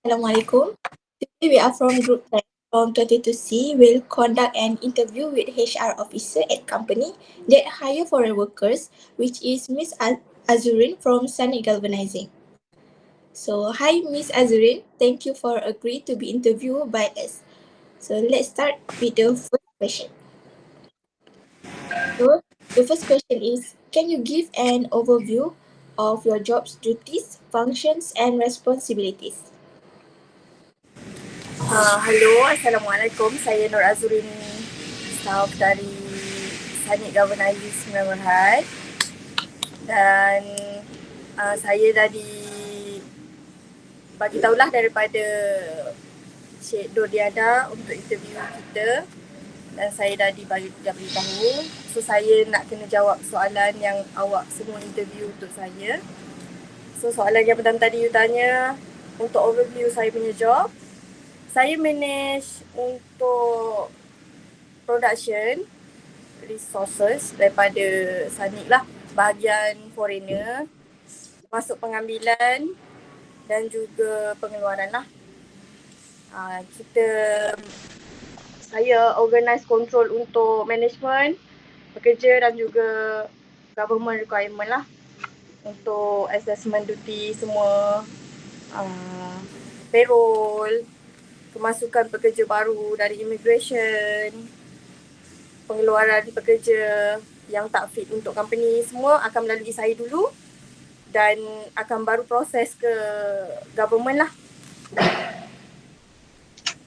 Assalamualaikum. Today we are from Group 10 from 22C. We'll conduct an interview with HR officer at company that hire foreign workers, which is Miss Azurin from Sunny Galvanizing. So, hi Miss Azurin. Thank you for agreeing to be interviewed by us. So, let's start with the first question. So, the first question is, can you give an overview of your job's duties, functions, and responsibilities? Hello, Assalamualaikum. Saya Nur Azurin, staff dari Sanit Galvanizing Sembilan Berhad. Dan saya dah bagi tahulah daripada Cik Dodiana untuk interview kita. Dan saya dah beritahu. So saya nak kena jawab soalan yang awak semua interview untuk saya. So soalan yang pertama tadi you tanya, untuk overview saya punya job. Saya manage untuk production resources daripada Sanik lah, bahagian foreigner, masuk pengambilan dan juga pengeluaran lah. Saya organize control untuk management, pekerja dan juga government requirement lah untuk assessment duty semua, payroll, kemasukan pekerja baru dari immigration, pengeluaran pekerja yang tak fit untuk company, semua akan melalui saya dulu dan akan baru proses ke government lah.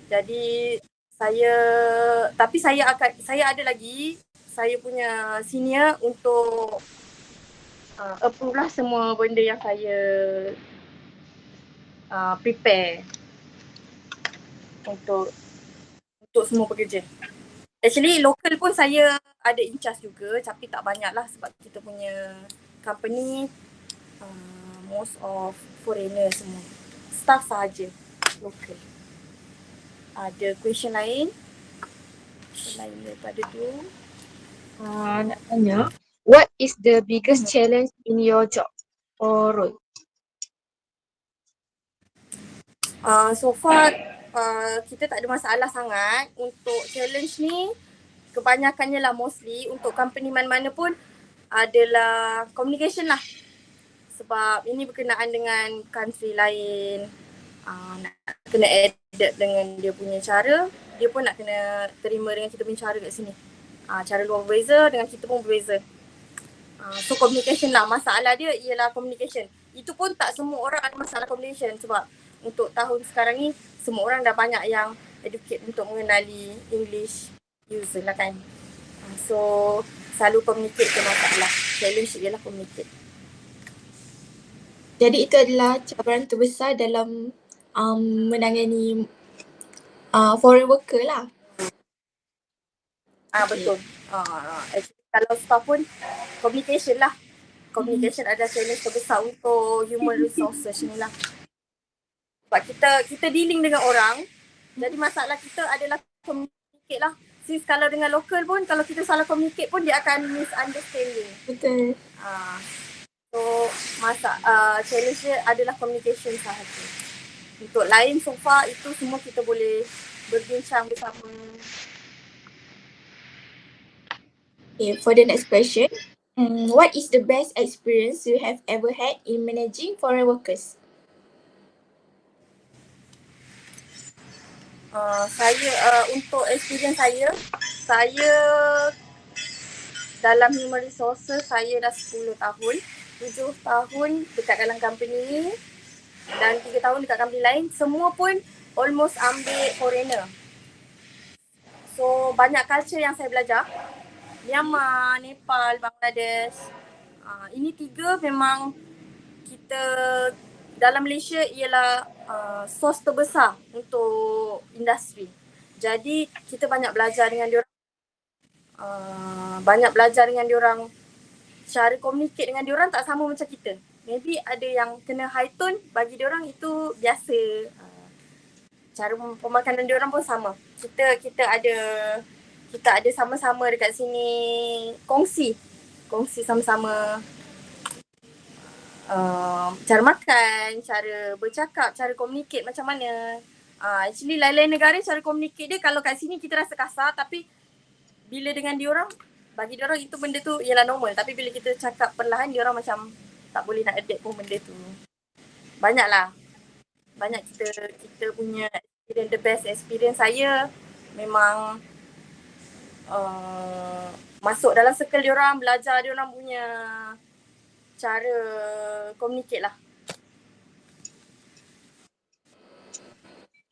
Jadi saya ada lagi saya punya senior untuk approve lah semua benda yang saya prepare untuk semua pekerja. Actually local pun saya ada in charge juga, tapi tak banyak lah sebab kita punya company most of foreigner semua. Staff sahaja local. Ada question lain? Selain daripada tu, nak tanya, what is the biggest challenge in your job or role? So far kita tak ada masalah sangat. Untuk challenge ni kebanyakannya lah mostly untuk company mana-mana pun adalah communication lah. Sebab ini berkenaan dengan country lain, nak kena adapt dengan dia punya cara, dia pun nak kena terima dengan kita punya cara kat sini. Cara luar berbeza, dengan kita pun berbeza. So communication lah, masalah dia ialah communication. Itu pun tak semua orang ada masalah communication sebab untuk tahun sekarang ni semua orang dah banyak yang educate untuk mengenali English user lah kan. So selalu communicate je masalah. Challenge ialah communicate. Jadi itu adalah cabaran terbesar dalam menangani foreign worker lah. Betul. Actually kalau staff pun communication lah. Communication adalah challenge terbesar untuk human resources ni lah. Sebab kita dealing dengan orang, jadi masalah kita adalah communicate lah. Since kalau dengan local pun, kalau kita salah communicate pun dia akan misunderstanding. Betul. So challenge dia adalah communication sahaja. Untuk lain so far itu semua kita boleh berbincang bersama. Okay, for the next question, what is the best experience you have ever had in managing foreign workers? Untuk experience saya dalam human resources saya dah 10 tahun, 7 tahun dekat dalam company dan 3 tahun dekat company lain, semua pun almost ambil foreigner. So banyak culture yang saya belajar, Myanmar, Nepal, Bangladesh. Ini 3 memang kita dalam Malaysia ialah source terbesar untuk industri. Jadi kita banyak belajar dengan diorang. Cara communicate dengan diorang tak sama macam kita. Maybe ada yang kena high tone, bagi diorang itu biasa. Cara pemakanan diorang pun sama. Kita ada sama-sama dekat sini kongsi sama-sama cara makan, cara bercakap, cara communicate macam mana. Actually lain-lain negara cara communicate dia kalau kat sini kita rasa kasar, tapi bila dengan diorang, bagi diorang itu benda tu ialah normal. Tapi bila kita cakap perlahan, diorang macam tak boleh nak adapt pun benda tu. Banyak kita punya experience, the best experience saya memang masuk dalam circle diorang, belajar diorang punya cara communicate lah.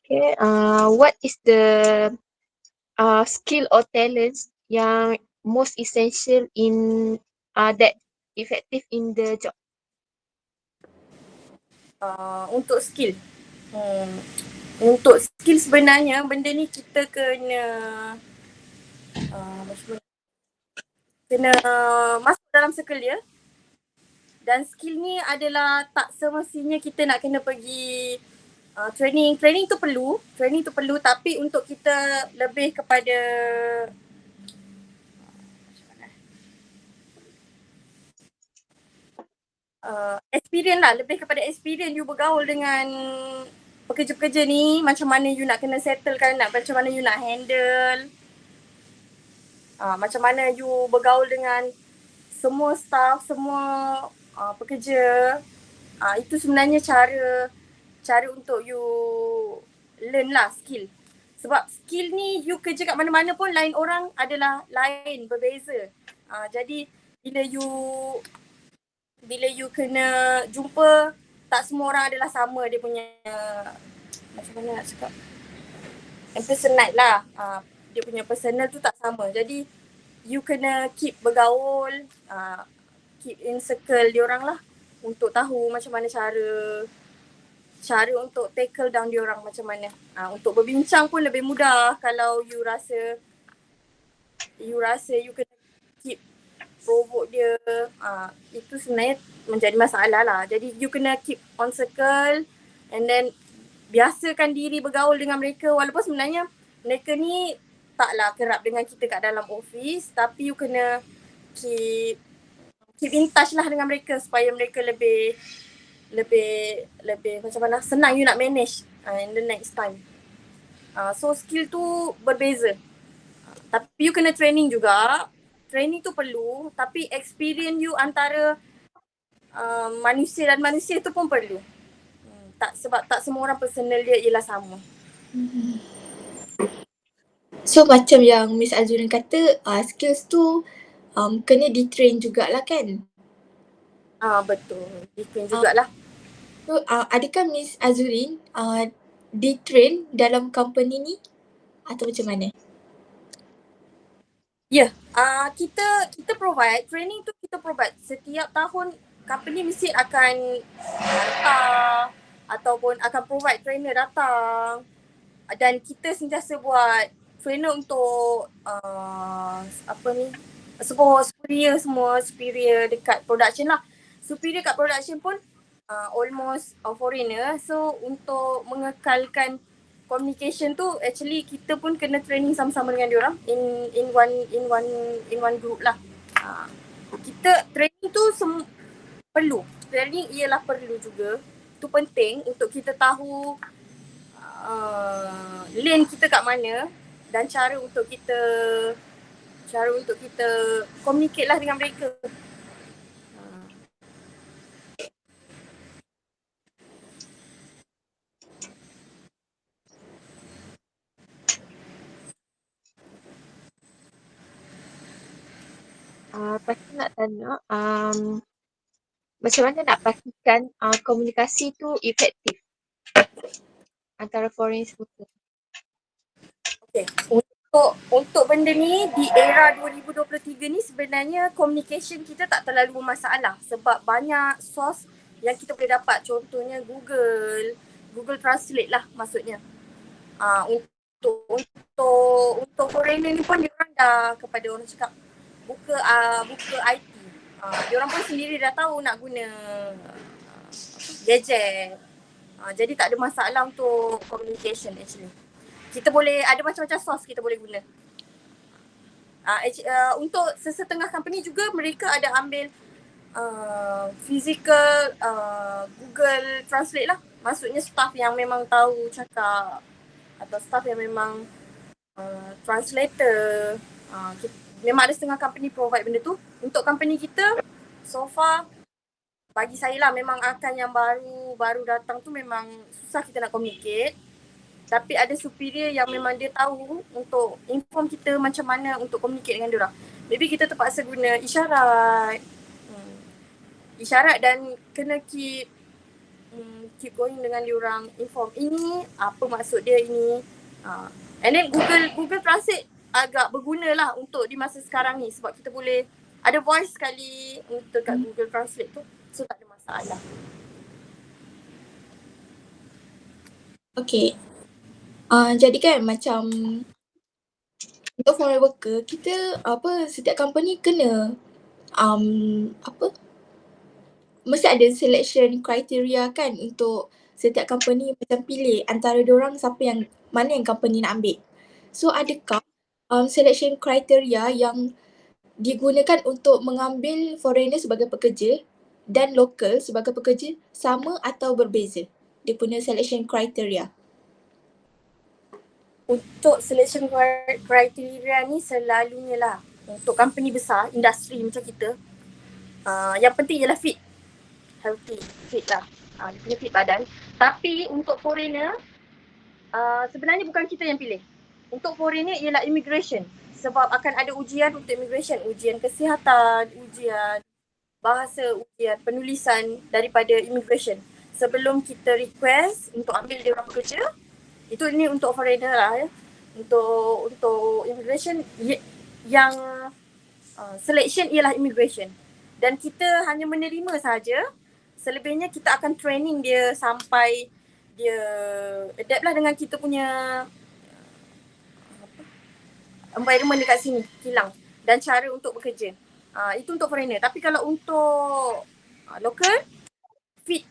Okay, what is the skill or talents yang most essential in that effective in the job? Untuk skill. Untuk skill sebenarnya benda ni kita kena kena masuk dalam circle dia. Dan skill ni adalah tak semestinya kita nak kena pergi training. Training tu perlu tapi untuk kita lebih kepada experience lah, lebih kepada experience you bergaul dengan pekerja-pekerja ni, macam mana you nak kena settlekan, macam mana you nak handle, macam mana you bergaul dengan semua staff, semua pekerja. Itu sebenarnya cara untuk you learn lah skill. Sebab skill ni you kerja kat mana-mana pun lain orang adalah lain, berbeza. Jadi bila you kena jumpa, tak semua orang adalah sama dia punya, macam mana nak cakap, impersonate lah. Dia punya personal tu tak sama. Jadi you kena keep bergaul, keep in circle diorang lah untuk tahu macam mana cara untuk tackle down diorang macam mana. Untuk berbincang pun lebih mudah kalau you rasa you kena keep provoke dia. Itu sebenarnya menjadi masalah lah. Jadi you kena keep on circle and then biasakan diri bergaul dengan mereka, walaupun sebenarnya mereka ni taklah kerap dengan kita kat dalam office, tapi you kena keep in touch lah dengan mereka supaya mereka lebih macam mana, senang you nak manage in the next time. So skill tu berbeza. Tapi you kena training juga. Training tu perlu, tapi experience you antara manusia dan manusia tu pun perlu. Sebab tak semua orang personal dia ialah sama. So macam yang Miss Azurin kata, skills tu kena di-train jugalah kan? Betul, di-train jugalah. So adakah Miss Azurin di-train dalam company ni atau macam mana? Ya, kita provide, training tu kita provide. Setiap tahun company mesti akan hantar ataupun akan provide trainer datang, dan kita sentiasa buat trainer untuk superior dekat production lah. Superior kat production pun almost foreigner. So untuk mengekalkan communication tu, actually kita pun kena training sama-sama dengan diorang in one group lah. Kita training tu perlu. Training ialah perlu juga. Itu penting untuk kita tahu lane kita kat mana dan cara untuk kita communicate lah dengan mereka. Lepas tu nak tanya, macam mana nak pastikan komunikasi tu efektif antara foreign worker? Okay. Untuk benda ni di era 2023 ni sebenarnya communication kita tak terlalu bermasalah sebab banyak source yang kita boleh dapat. Contohnya Google Translate lah maksudnya. Untuk foreigner ni pun diorang dah kepada orang cakap buka IT. Diorang pun sendiri dah tahu nak guna gadget. Jadi tak ada masalah untuk communication actually. Kita boleh ada macam-macam source kita boleh guna. Untuk sesetengah company juga mereka ada ambil physical Google Translate lah. Maksudnya staff yang memang tahu cakap atau staff yang memang translator. Memang ada setengah company provide benda tu. Untuk company kita so far bagi saya lah memang akan yang baru datang tu memang susah kita nak communicate. Tapi ada superior yang memang dia tahu untuk inform kita macam mana untuk communicate dengan diorang. Maybe kita terpaksa guna isyarat. Isyarat dan kena keep going dengan diorang inform ini apa maksud dia ini. And then Google Translate agak berguna lah untuk di masa sekarang ni sebab kita boleh ada voice sekali untuk kat Google Translate tu. So tak ada masalah. Okay. Jadi kan macam untuk foreign worker, kita setiap company kena mesti ada selection criteria kan untuk setiap company macam pilih antara diorang mana yang company nak ambil. So adakah selection criteria yang digunakan untuk mengambil foreigner sebagai pekerja dan local sebagai pekerja sama atau berbeza? Dia punya selection criteria. Untuk selection criteria ni selalunya lah untuk company besar, industri macam kita, yang penting ialah fit. Healthy, fit lah. Dia punya fit badan. Tapi untuk foreigner, sebenarnya bukan kita yang pilih. Untuk foreigner ialah immigration. Sebab akan ada ujian untuk immigration. Ujian kesihatan, ujian bahasa, ujian penulisan daripada immigration. Sebelum kita request untuk ambil dia orang bekerja, itu ini untuk foreigner lah ya. Untuk immigration yang selection ialah immigration. Dan kita hanya menerima saja. Selebihnya kita akan training dia sampai dia adapt lah dengan kita punya environment dekat sini, kilang. Dan cara untuk bekerja. Itu untuk foreigner. Tapi kalau untuk local, fit.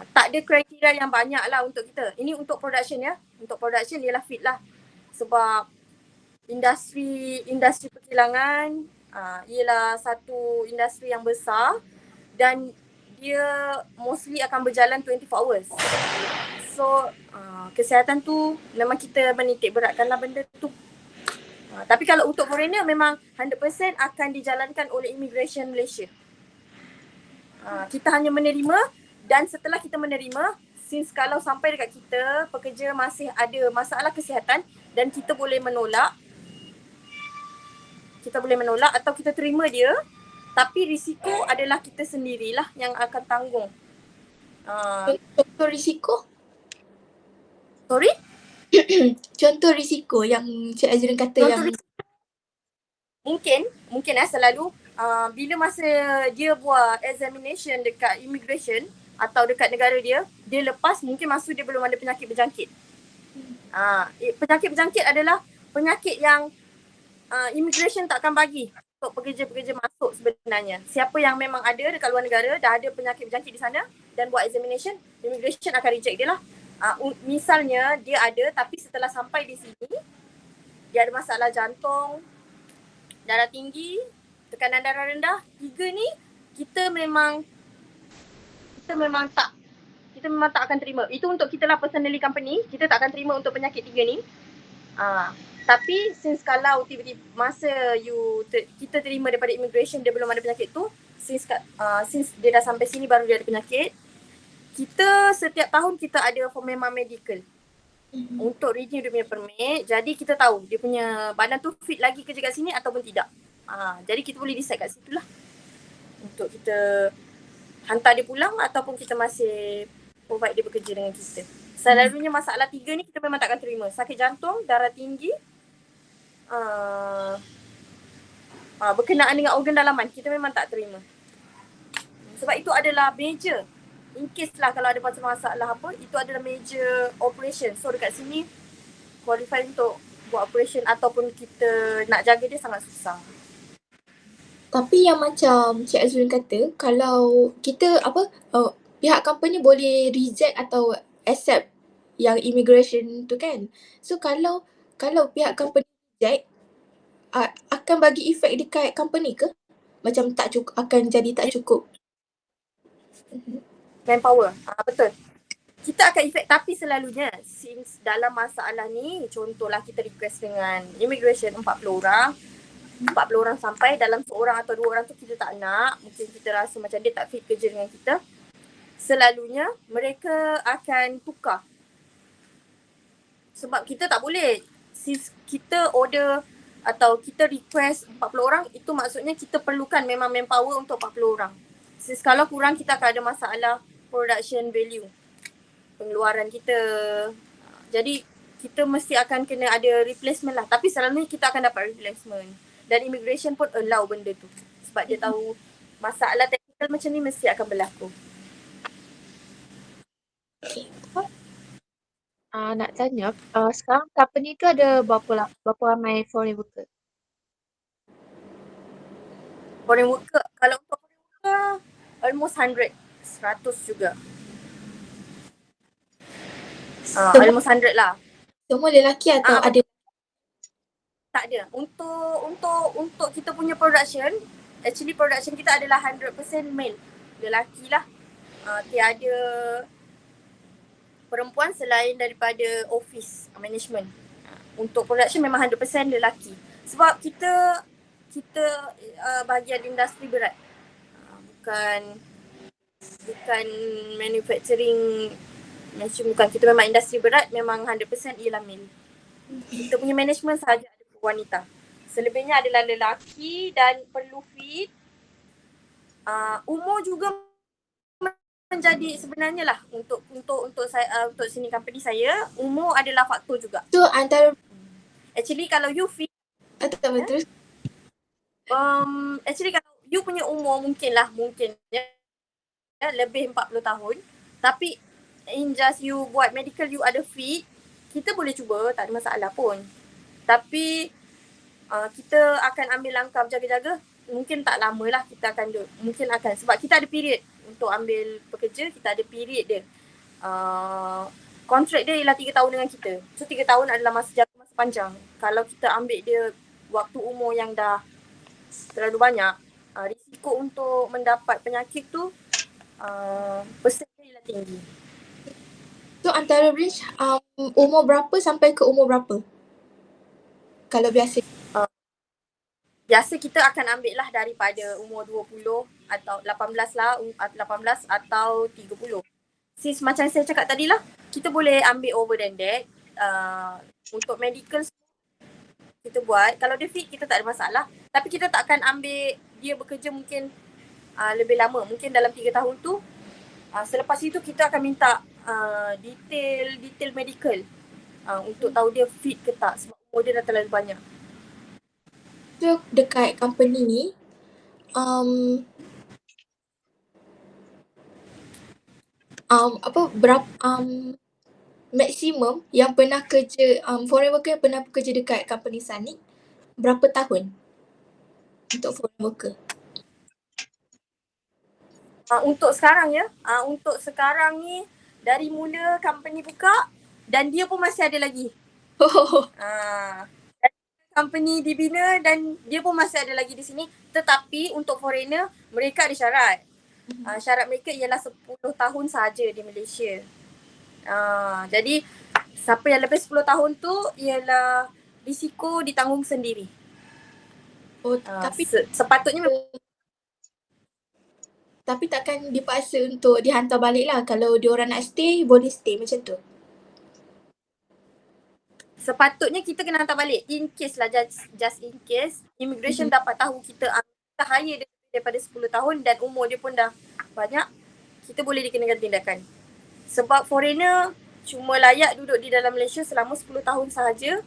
Tak ada kriteria yang banyak lah untuk kita. Ini untuk production ya. Untuk production ialah fit lah. Sebab industri perkilangan ialah satu industri yang besar dan dia mostly akan berjalan 24 hours. So kesihatan tu memang kita menitik beratkanlah benda tu. Tapi kalau untuk foreigner memang 100% akan dijalankan oleh Immigration Malaysia. Kita hanya menerima dan setelah kita menerima, since kalau sampai dekat kita, pekerja masih ada masalah kesihatan dan kita boleh menolak atau kita terima dia, tapi risiko adalah kita sendirilah yang akan tanggung. Contoh risiko? Sorry? Contoh risiko yang Cik Azrin kata yang Mungkin selalu bila masa dia buat examination dekat immigration atau dekat negara dia lepas mungkin masa dia belum ada penyakit berjangkit. Penyakit berjangkit adalah penyakit yang immigration tak akan bagi untuk pekerja-pekerja masuk sebenarnya. Siapa yang memang ada dekat luar negara, dah ada penyakit berjangkit di sana dan buat examination, immigration akan reject dia lah. Misalnya dia ada tapi setelah sampai di sini, dia ada masalah jantung, darah tinggi, tekanan darah rendah, 3 ni kita memang tak akan terima. Itu untuk kita lah personally company, kita tak akan terima untuk penyakit 3 ni. Tapi since kalau tiba-tiba masa kita terima daripada immigration dia belum ada penyakit tu, since dia dah sampai sini baru dia ada penyakit, kita setiap tahun kita ada memang medical untuk renew dia punya permit. Jadi kita tahu dia punya badan tu fit lagi kerja kat sini ataupun tidak. Jadi kita boleh decide kat situ lah untuk kita hantar dia pulang ataupun kita masih provide dia bekerja dengan kita. Selalunya masalah 3 ni kita memang takkan terima. Sakit jantung, darah tinggi, berkenaan dengan organ dalaman, kita memang tak terima. Sebab itu adalah major. In case lah kalau ada masalah apa, itu adalah major operation. So dekat sini qualify untuk buat operation ataupun kita nak jaga dia sangat susah. Tapi yang macam Cik Azrin kata, kalau kita pihak company boleh reject atau accept yang immigration tu kan. So kalau pihak company reject, akan bagi efek dekat company ke? macam tak cukup, akan jadi tak cukup. Manpower. Betul. Kita akan efek, tapi selalunya since dalam masalah ni, contohlah kita request dengan immigration 40 orang, 40 orang sampai, dalam seorang atau 2 orang tu kita tak nak, mungkin kita rasa macam dia tak fit kerja dengan kita, selalunya mereka akan tukar. Sebab kita tak boleh, since kita order atau kita request 40 orang, itu maksudnya kita perlukan memang manpower untuk 40 orang. Since kalau kurang, kita akan ada masalah production value, pengeluaran kita. Jadi kita mesti akan kena ada replacement lah. Tapi selalunya kita akan dapat replacement. Dan immigration pun allow benda tu. Sebab dia tahu masalah teknikal macam ni mesti akan berlaku. Okay. Nak tanya, sekarang company tu ada berapa ramai foreign worker? Foreign worker, kalau untuk foreign worker, almost 100 juga. Almost 100 lah. Semua lelaki atau ada? Tak ada. Untuk kita punya production, actually production kita adalah 100% male. Lelaki lah. Tiada perempuan selain daripada office management. Untuk production memang 100% lelaki. Sebab kita bahagian industri berat. Bukan manufacturing, bukan. Kita memang industri berat, memang 100% ialah male. Kita punya management sahaja ada wanita. Selebihnya adalah lelaki dan perlu fit. Umur juga menjadi sebenarnya lah untuk saya, untuk sini company saya, umur adalah faktor juga. So antara Actually kalau you fit, tak betul. Actually kalau you punya umur mungkin lebih 40 tahun, tapi in just you buat medical, you ada fit, kita boleh cuba, tak ada masalah pun. Tapi kita akan ambil langkah berjaga-jaga. Mungkin tak lama lah kita akan sebab kita ada period untuk ambil pekerja, kita ada period dia. Kontrak dia ialah 3 tahun dengan kita. So 3 tahun adalah masa panjang. Kalau kita ambil dia waktu umur yang dah terlalu banyak, risiko untuk mendapat penyakit tu persen dia ialah tinggi. So antara range umur berapa sampai ke umur berapa? Kalau biasa. Biasa kita akan ambil lah daripada umur 20 atau 18 lah, 18 atau 30. Since macam saya cakap tadi lah, kita boleh ambil over than that. Untuk medical kita buat, kalau dia fit kita tak ada masalah. Tapi kita tak akan ambil dia bekerja mungkin lebih lama. Mungkin dalam 3 tahun tu, selepas itu kita akan minta detail medical untuk tahu dia fit ke tak, sebab umur dia dah terlalu banyak. So dekat company ni berapa maksimum yang pernah kerja foreign worker yang pernah bekerja dekat company Sonic berapa tahun untuk foreign worker? Untuk sekarang untuk sekarang ni dari mula company buka dan dia pun masih ada lagi. Company dibina dan dia pun masih ada lagi di sini. Tetapi untuk foreigner, mereka ada syarat. Syarat mereka ialah 10 tahun sahaja di Malaysia. Jadi siapa yang lebih 10 tahun tu ialah risiko ditanggung sendiri. Tapi sepatutnya tapi takkan dipaksa untuk dihantar balik lah. Kalau diorang nak stay, boleh stay macam tu. Sepatutnya kita kena hantar balik. In case lah, just in case immigration dapat tahu kita hire dia daripada 10 tahun dan umur dia pun dah banyak, kita boleh dikenakan tindakan. Sebab foreigner cuma layak duduk di dalam Malaysia selama 10 tahun sahaja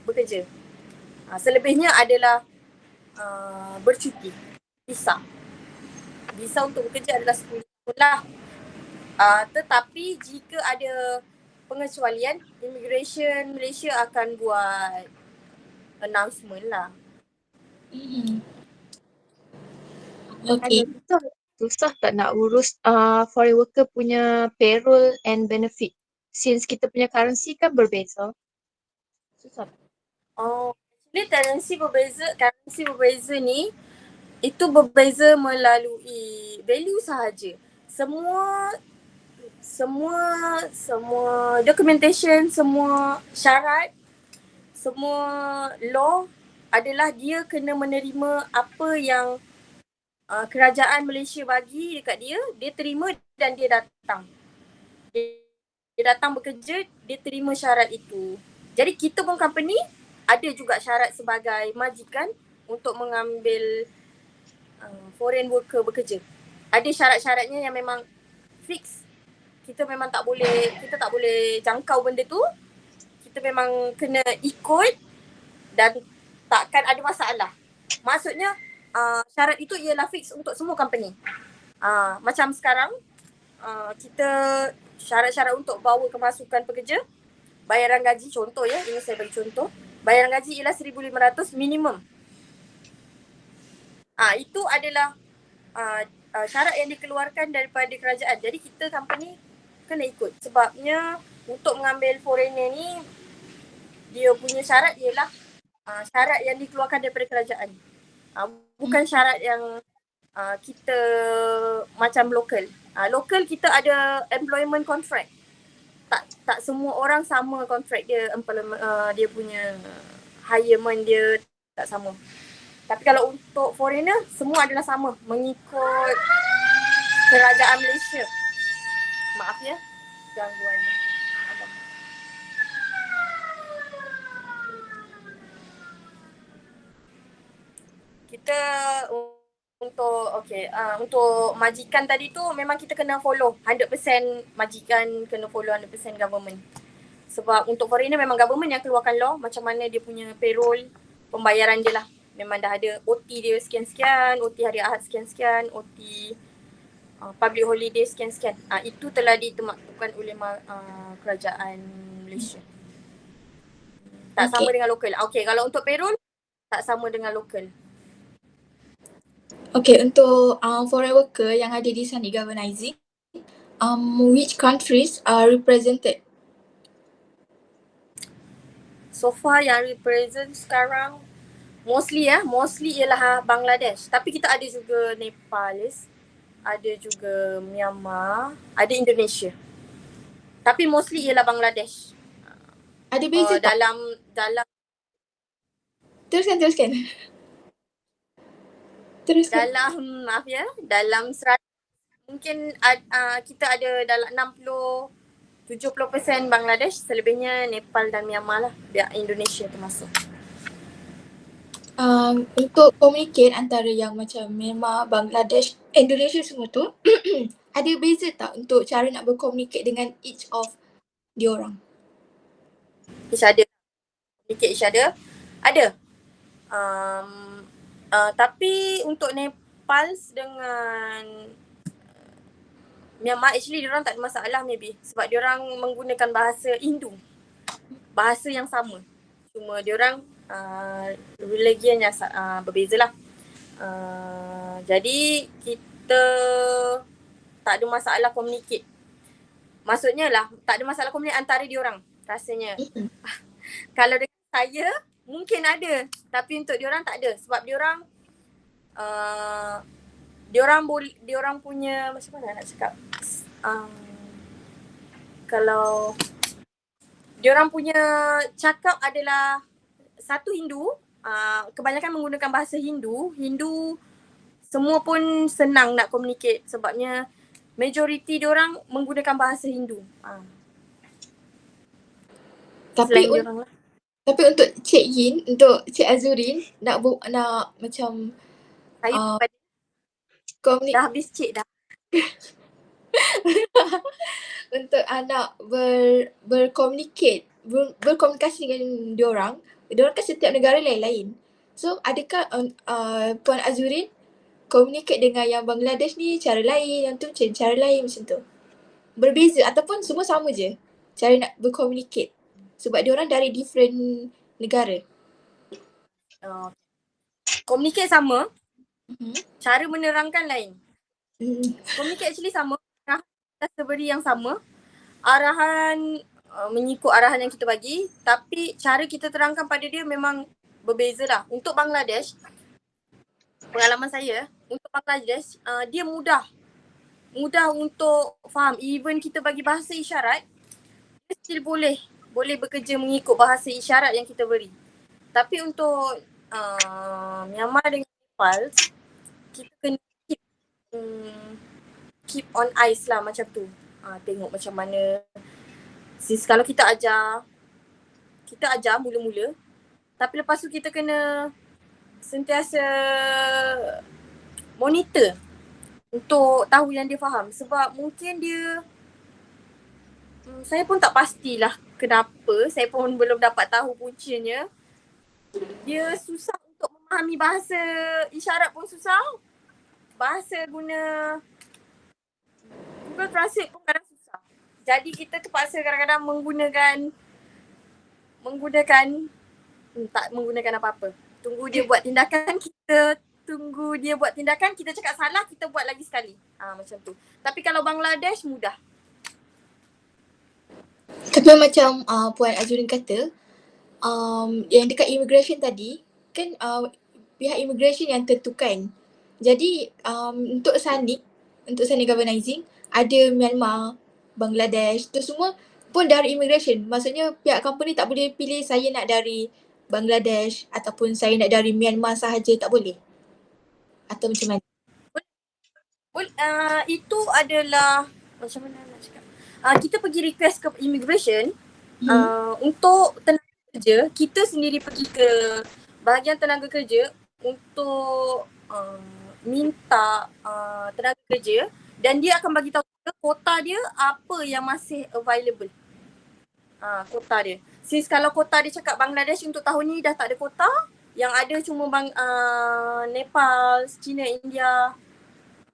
bekerja. Selebihnya adalah bercuti. Visa untuk bekerja adalah 10 tahun lah. Tetapi jika ada pengecualian, immigration Malaysia akan buat announcement lah. Okay. Susah tak nak urus foreign worker punya payroll and benefit? Since kita punya currency kan berbeza. Susah. Actually currency berbeza ni itu berbeza melalui value sahaja. Semua documentation, semua syarat, semua law adalah dia kena menerima apa yang kerajaan Malaysia bagi dekat dia, dia terima dan dia datang. Dia datang bekerja, dia terima syarat itu. Jadi kita pun company ada juga syarat sebagai majikan untuk mengambil foreign worker bekerja. Ada syarat-syaratnya yang memang fix. Kita memang tak boleh jangkau benda tu. Kita memang kena ikut dan takkan ada masalah. Maksudnya syarat itu ialah fix untuk semua company. Macam sekarang kita syarat-syarat untuk bawa kemasukan pekerja, bayaran gaji, contoh ya, ini saya bagi contoh. Bayaran gaji ialah 1,500 minimum. Itu adalah syarat yang dikeluarkan daripada kerajaan. Jadi kita company kena ikut. Sebabnya untuk mengambil foreigner ni, dia punya syarat ialah syarat yang dikeluarkan daripada kerajaan. Bukan syarat yang kita macam lokal. Lokal kita ada employment contract. Tak semua orang sama kontrak dia, employment, dia punya hirement dia tak sama. Tapi kalau untuk foreigner, semua adalah sama mengikut kerajaan Malaysia. Maaf ya, gangguan. Kita untuk majikan tadi tu memang kita kena follow 100% majikan, kena follow 100% government. Sebab untuk foreigner memang government yang keluarkan law macam mana dia punya payroll, pembayaran dia lah. Memang dah ada OT dia sekian-sekian, OT hari Ahad sekian-sekian, OT public holiday sekian-sekian. Itu telah ditemaktukan oleh kerajaan Malaysia. Tak sama dengan lokal. Kalau untuk payroll tak sama dengan lokal. Untuk foreign worker yang ada di Sandi Galvanizing, which countries are represented? So far yang represent sekarang mostly ialah Bangladesh. Tapi kita ada juga Nepalese, ada juga Myanmar, ada Indonesia. Tapi mostly ialah Bangladesh. Ada beza tak? Dalam Teruskan. dalam 100 mungkin kita ada dalam 60-70% Bangladesh, selebihnya Nepal dan Myanmar lah, biar Indonesia termasuk. Untuk communicate antara yang macam Myanmar, Bangladesh, Indonesia semua tu ada beza tak untuk cara nak berkomunikate dengan each of diorang? Each other. Ada. Tapi untuk Nepal dengan Myanmar actually diorang tak ada masalah maybe. Sebab diorang menggunakan bahasa Hindu. Bahasa yang sama. Cuma diorang religion yang berbeza lah. Jadi kita tak ada masalah communicate. Maksudnya lah tak ada masalah communicate antara diorang rasanya. Kalau dengan saya mungkin ada, tapi untuk diorang tak ada. Sebab diorang punya macam mana nak cakap, kalau diorang punya cakap adalah satu Hindu, kebanyakan menggunakan bahasa Hindu semua pun senang nak communicate sebabnya majoriti diorang menggunakan bahasa Hindu. Tapi untuk Cik Yin, untuk Cik Azurin nak macam saya dah habis cik dah. Untuk anak berkomunikasi dengan diorang kan setiap negara lain-lain. So adakah Puan Azurin communicate dengan yang Bangladesh ni cara lain, yang tu cara lain macam tu? Berbeza ataupun semua sama je cara nak berkomunicate? Sebab diorang dari different negara. Communicate sama, cara menerangkan lain. Communicate actually sama, arahan beri yang sama, arahan mengikut arahan yang kita bagi, tapi cara kita terangkan pada dia memang berbeza lah. Untuk Bangladesh, pengalaman saya untuk Bangladesh, dia mudah untuk faham. Even kita bagi bahasa isyarat, dia still boleh bekerja mengikut bahasa isyarat yang kita beri. Tapi untuk Myanmar dengan Nepal, kita kena keep on ice lah macam tu. Tengok macam mana. Kalau kita ajar mula-mula, tapi lepas tu kita kena sentiasa monitor untuk tahu yang dia faham. Sebab mungkin dia, saya pun tak pastilah kenapa, saya pun belum dapat tahu puncanya. Dia susah untuk memahami bahasa isyarat pun susah. Bahasa guna Google Translate pun kadang susah. Jadi kita terpaksa kadang-kadang tak menggunakan apa-apa. Tunggu dia buat tindakan, kita cakap salah, kita buat lagi sekali. Macam tu. Tapi kalau Bangladesh mudah. Tapi macam Puan Azurin kata, yang dekat immigration tadi, kan pihak immigration yang tentukan. Jadi untuk Sanic Galvanizing, ada Myanmar, Bangladesh, tu semua pun dari immigration. Maksudnya pihak company tak boleh pilih saya nak dari Bangladesh ataupun saya nak dari Myanmar sahaja, tak boleh? Atau macam mana? Itu adalah, macam mana nak cakap, kita pergi request ke immigration untuk tenaga kerja. Kita sendiri pergi ke bahagian tenaga kerja untuk minta tenaga kerja, dan dia akan bagi tahu kota dia apa yang masih available. Kota dia. Since kalau kota dia cakap Bangladesh untuk tahun ni dah tak ada kota, yang ada cuma Nepal, China, India,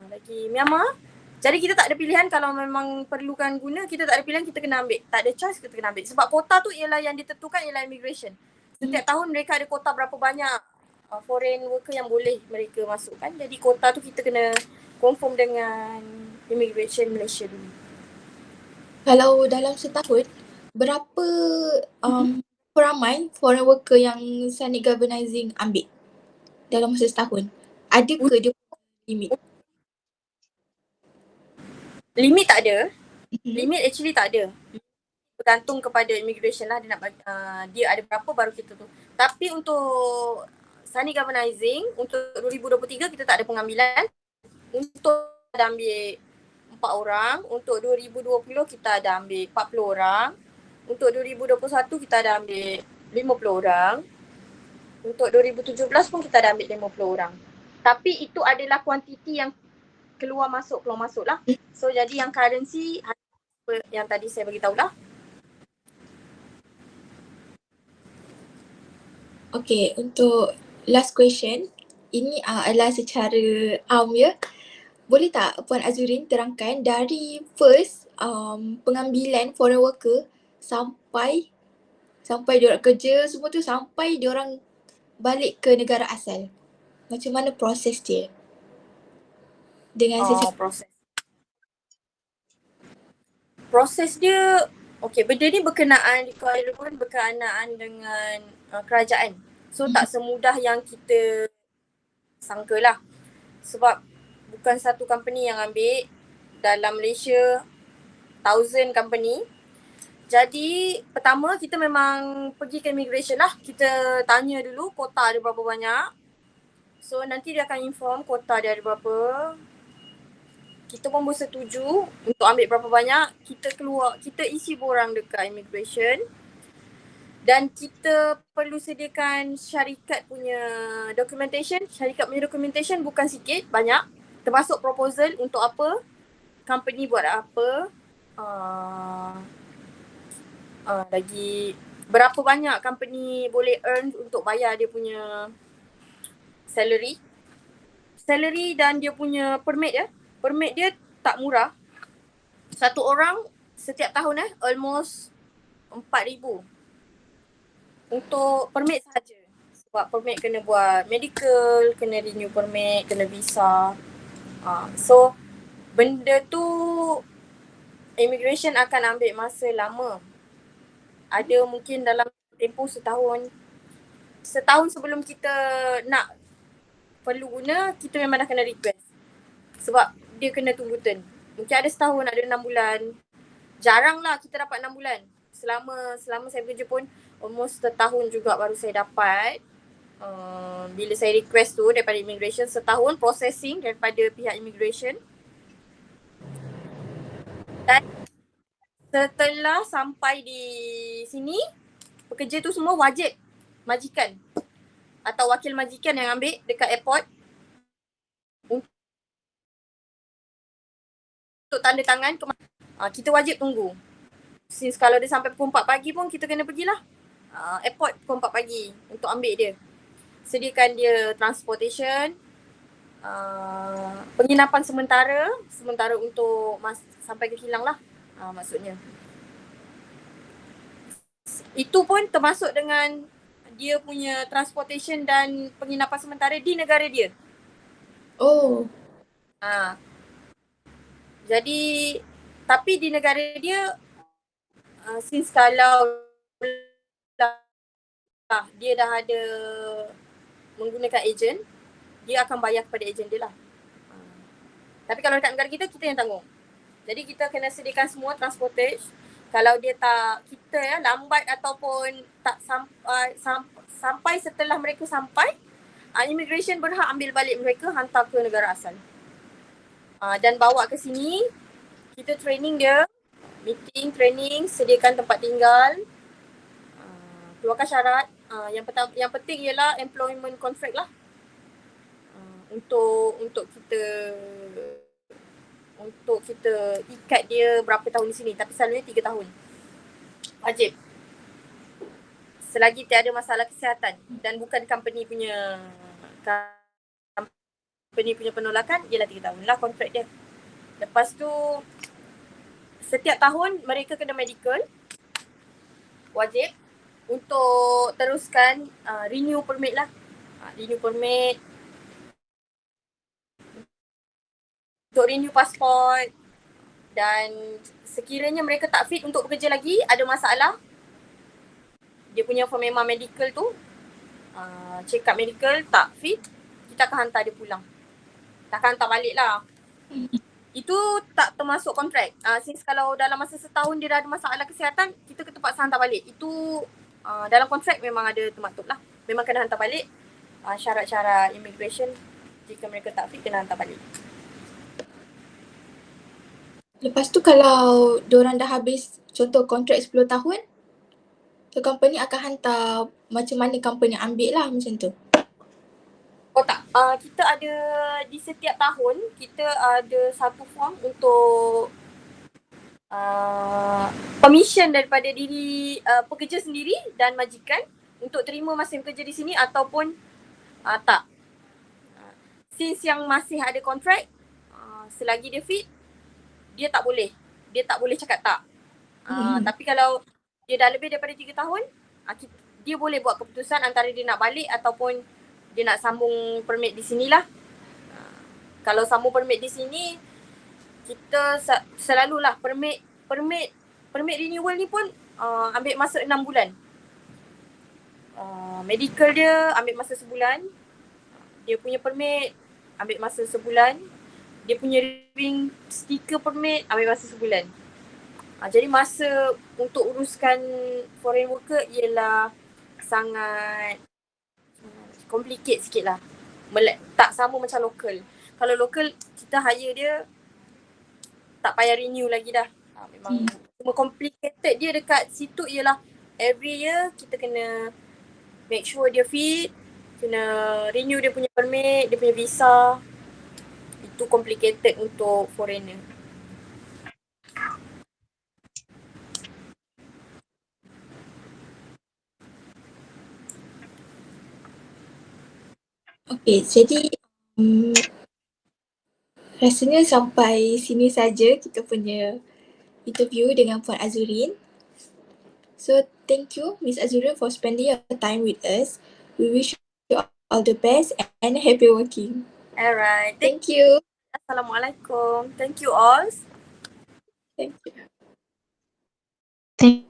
lagi Myanmar. Jadi kita tak ada pilihan. Kalau memang perlukan guna, kita tak ada pilihan, kita kena ambil. Tak ada choice, kita kena ambil. Sebab kota tu ialah yang ditentukan ialah immigration. Setiap tahun mereka ada kota berapa banyak foreign worker yang boleh mereka masukkan. Jadi kota tu kita kena confirm dengan immigration Malaysia dulu. Kalau dalam setahun, berapa ramai foreign worker yang Sanic Galvanizing ambil dalam masa setahun? Ada ke dia limit? Limit tak ada. Limit actually tak ada. Bergantung kepada immigration lah, dia nak dia ada berapa baru kita tu. Tapi untuk Sanic Galvanizing, untuk 2023 kita tak ada pengambilan. Untuk ada ambil 4 orang, untuk 2020 kita ada ambil 40 orang. Untuk 2021 kita ada ambil 50 orang. Untuk 2017 pun kita ada ambil 50 orang. Tapi itu adalah kuantiti yang keluar masuk lah. So jadi yang currency yang tadi saya bagi tahu lah. Okay, untuk last question, ini adalah secara ya. Boleh tak Puan Azurin terangkan dari first pengambilan foreign worker sampai diorang kerja semua tu, sampai diorang balik ke negara asal. Macam mana proses dia? Dengan proses dia, okay, benda ni berkenaan dengan kerajaan. So tak semudah yang kita sangka lah. Sebab bukan satu company yang ambil. Dalam Malaysia 1,000 company. Jadi pertama kita memang pergi ke immigration lah. Kita tanya dulu kota ada berapa banyak. So nanti dia akan inform kota dia ada berapa. Kita pun bersetuju untuk ambil berapa banyak. Kita isi borang dekat immigration. Dan kita perlu sediakan syarikat punya documentation. Syarikat punya documentation bukan sikit, banyak. Termasuk proposal untuk apa, company buat apa, lagi berapa banyak company boleh earn untuk bayar dia punya salary dan dia punya permit dia. Permit dia tak murah. Satu orang setiap tahun almost 4,000 untuk permit saja. Sebab permit kena buat medical, kena renew permit, kena visa. So benda tu immigration akan ambil masa lama. Ada mungkin dalam tempoh setahun sebelum kita nak perlu guna, kita memang dah kena request. Sebab dia kena tunggu turn. Mungkin ada setahun, ada 6 bulan. Jarang lah kita dapat 6 bulan. Selama saya bekerja pun almost setahun juga baru saya dapat. Bila saya request tu daripada immigration, setahun processing daripada pihak immigration. Dan setelah sampai di sini, pekerja tu semua wajib majikan atau wakil majikan yang ambil dekat airport untuk tanda tangan. Kita wajib tunggu. Since kalau dia sampai pukul 4 pagi pun kita kena pergilah airport pukul 4 pagi untuk ambil dia. Sediakan dia transportation, penginapan sementara untuk sampai ke kilang lah maksudnya. Itu pun termasuk dengan dia punya transportation dan penginapan sementara di negara dia. Oh. Jadi tapi di negara dia since kalau dia dah ada menggunakan ejen, dia akan bayar kepada ejen dia lah. Tapi kalau dekat negara kita yang tanggung. Jadi kita kena sediakan semua transportation. Kalau dia tak, kita lambat ataupun tak sampai setelah mereka sampai, immigration berhak ambil balik mereka, hantar ke negara asal. Dan bawa ke sini, kita training dia, meeting, training, sediakan tempat tinggal, keluarkan syarat. Yang penting ialah employment contract lah. Untuk kita ikat dia berapa tahun di sini, tapi selalunya 3 tahun. Wajib. Selagi tiada masalah kesihatan dan bukan company punya penolakan, ialah 3 tahun lah kontrak dia. Lepas tu setiap tahun mereka kena medical, wajib untuk teruskan renew permit lah. Renew permit, untuk renew pasport, dan sekiranya mereka tak fit untuk bekerja lagi, ada masalah, dia punya memang medical tu, check up medical tak fit, kita akan hantar dia pulang. Tak akan hantar balik lah. Itu tak termasuk kontrak. Since kalau dalam masa setahun dia dah ada masalah kesihatan, kita terpaksa hantar balik. Itu dalam kontrak memang ada termaktub lah. Memang kena hantar balik. Syarat-syarat immigration, jika mereka tak fit, kena hantar balik. Lepas tu kalau diorang dah habis contoh kontrak 10 tahun, the company akan hantar macam mana company ambil lah macam tu. Oh tak, kita ada di setiap tahun, kita ada satu form untuk permission daripada diri pekerja sendiri dan majikan untuk terima masih bekerja di sini ataupun tak. Since yang masih ada kontrak, selagi dia fit, dia tak boleh cakap tak. Tapi kalau dia dah lebih daripada 3 tahun, dia boleh buat keputusan antara dia nak balik ataupun dia nak sambung permit di sinilah. Kalau sambung permit di sini, kita selalulah permit renewal ni pun ambil masa 6 bulan. Medical dia ambil masa sebulan. Dia punya permit ambil masa sebulan. Dia punya ring stiker permit ambil masa sebulan. Jadi masa untuk uruskan foreign worker ialah sangat complicate sikit lah. Tak sama macam local. Kalau local, kita hire dia, tak payah renew lagi dah. Memang cuma complicated dia dekat situ ialah every year kita kena make sure dia fit, kena renew dia punya permit, dia punya visa. Itu complicated untuk foreigner. Okay, jadi rasanya sampai sini saja kita punya interview dengan Puan Azurin. So thank you Miss Azurin for spending your time with us. We wish you all the best and happy working. Alright. Thank you. Assalamualaikum. Thank you all. Thank you. Thank